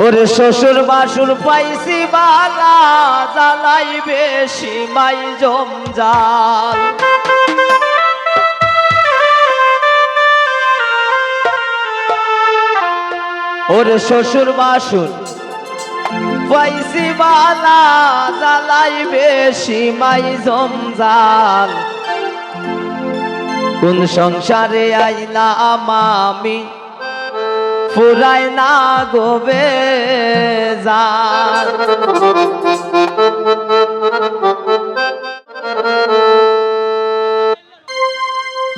ওরে শ্বশুর বাসুর পাইছি বালা জ্বালাই বেশি মাই জমজাল। ওরে শ্বশুর বাসুর পাইছি বালা জ্বালাই বেশি মাই জমজাল। কোন সংসারে আইলাম আমি ফুরায় না গোবে জাল।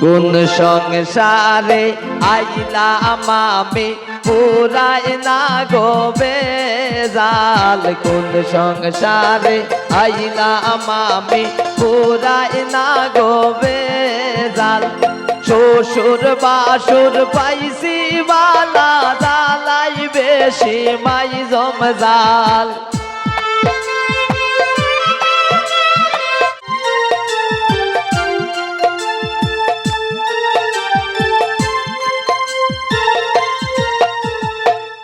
কোন সংসারে আইলাম আমি ফুরায় না গোবে জাল। কোন সংসারে আইলাম আমি ফুরায় না গোবে জাল। শ্বশুর বাসুর পাইছি বালা জ্বালাই বেশি মাই জমজাল।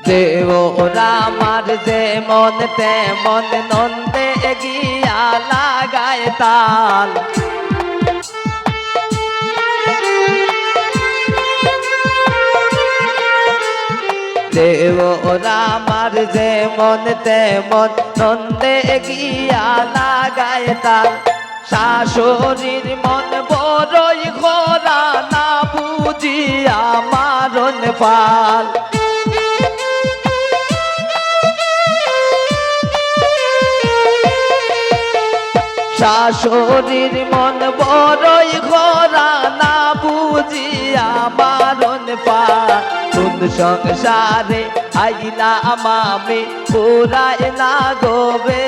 দেওরা আমার যেমন তেমন নন্দে গিয়া লাগায় তাল। দেওরা আমার যেমন তেমন নন্দে গিয়া লাগায় তাল। শাশুড়ির মন বড়ই খোরা না বুঝিয়া মারণ পাল। শাশুড়ির মন বড়ই খোরা না বুঝিয়া মারণ পাল। কোন সংসারে আইলাম আমি ফুরায় না গোবে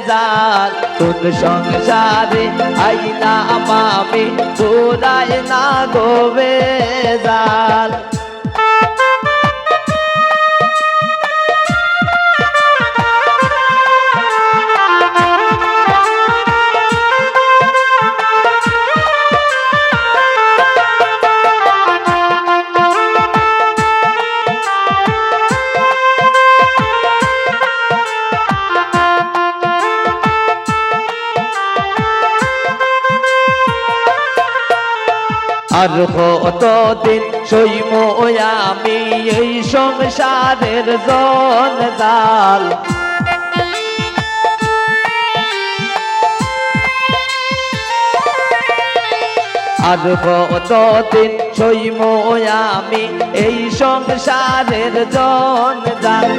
জাল। কোন সংসারে আইলাম আমি ফুরায় না গোবে জাল। আর কতদিন সইব আমি এই সংসারের জঞ্জাল। আর কতদিন সইব আমি এই সংসারের জঞ্জাল।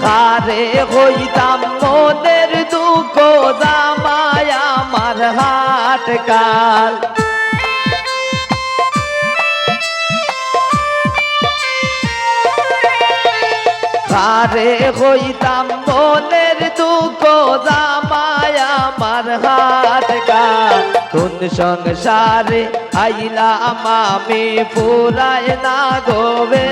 কারে হইতাম মনের দুঃখ জামায় আমার হাট কাল। কারে হইতাম মনের দুঃখ জামায় আমার হাট কাল। কোন সংসারে আইলাম আমি ফুরায় না গোবে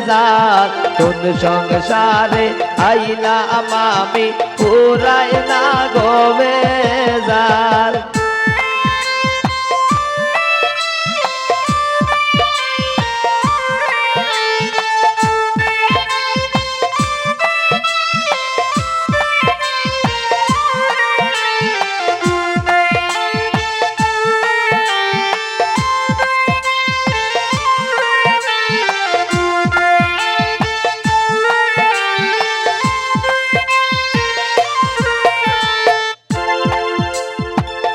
জাল। কোন সংসারে আইলাম আমি ফুরায় না গোবে জাল।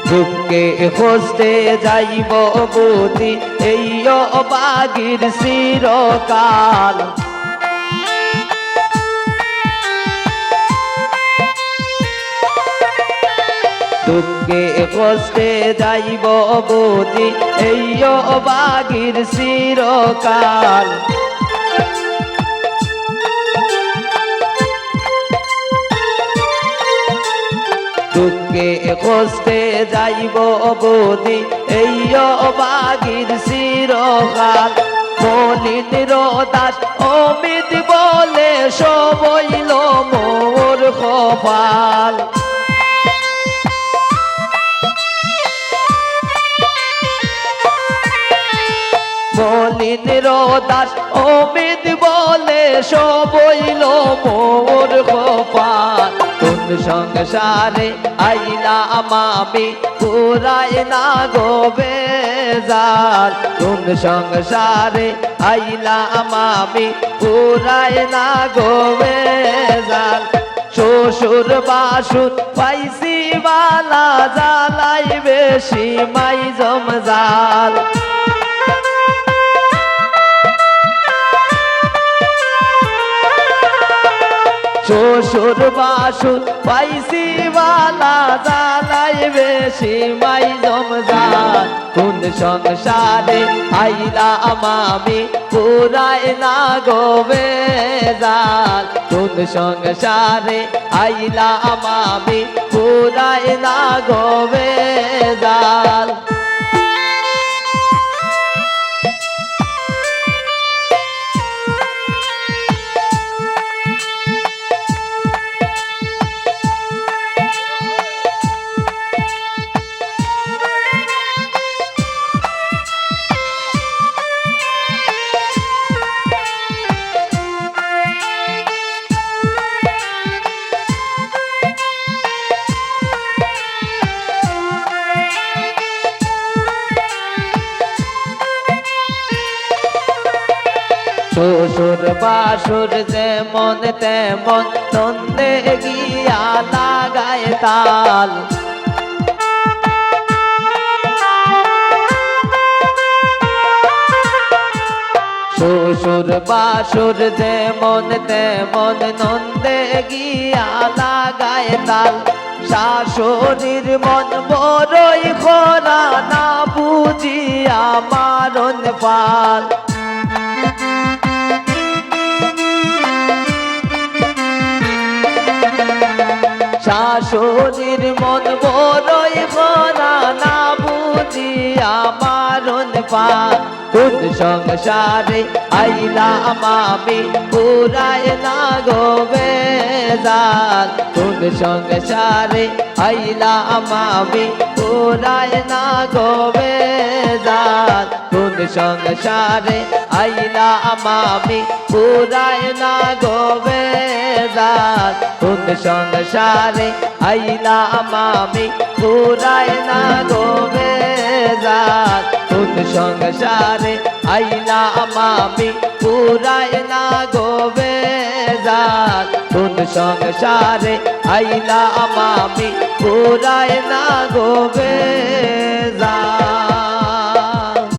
দুঃখে খুঁজতে যাইব বুঝি এই অবাগির চিরকাল। দুঃখে খুঁজতে যাইব বুঝি এই অবাগির চিরকাল। দুঃখে খুঁজতে যাইব বুঝি এই অবাগির চিরকাল। মলিন দাস অমিত বলে সবইল মোর কপাল। মলিন দাস অমিত বলে সবইল মোর কপাল কোন সংসারে আইলাম আমি পুরায় না গো বেজাল কোন সংসারে আইলাম আমি পুরায় না গো বেজাল শ্বশুর বাসুর পাইছি বালা জ্বালাই বেশি মাই জমজাল শ্বশুর বাসুর পাইছি বালা জ্বালাই বেশি মাই জমজাল কোন সংসারে আইলাম আমি পুরায় না গো বেজাল কোন সংসারে আইলাম আমি পুরায় না গো বেজাল শ্বশুর বাসুর যেমন তেমন নন্দে গিয়া লাগায় তাল শ্বশুর বাসুর যেমন তেমন নন্দে গিয়া লাগায় তাল শাশুড়ির মন বড়ই খরা না বুঝিয়া মারণ পাল শাশুড়ির মন বড়ই খরা না বুঝিয়া মারণ পাল কোন সংসারে আইলাম আমি পুরায় না গো বেজাল কোন সংসারে আইলাম আমি পুরায় না গো বেজাল কোন সংসারে আইলাম আমি পুরায় না গো বেজাল কোন সংসারে আইলাম আমি পুরায় না গো বেজাল কোন সংসারে আইলাম আমি পুরায় না গো বেজাল কোন সংসারে আইলাম আমি পুরায় না গো বেজাল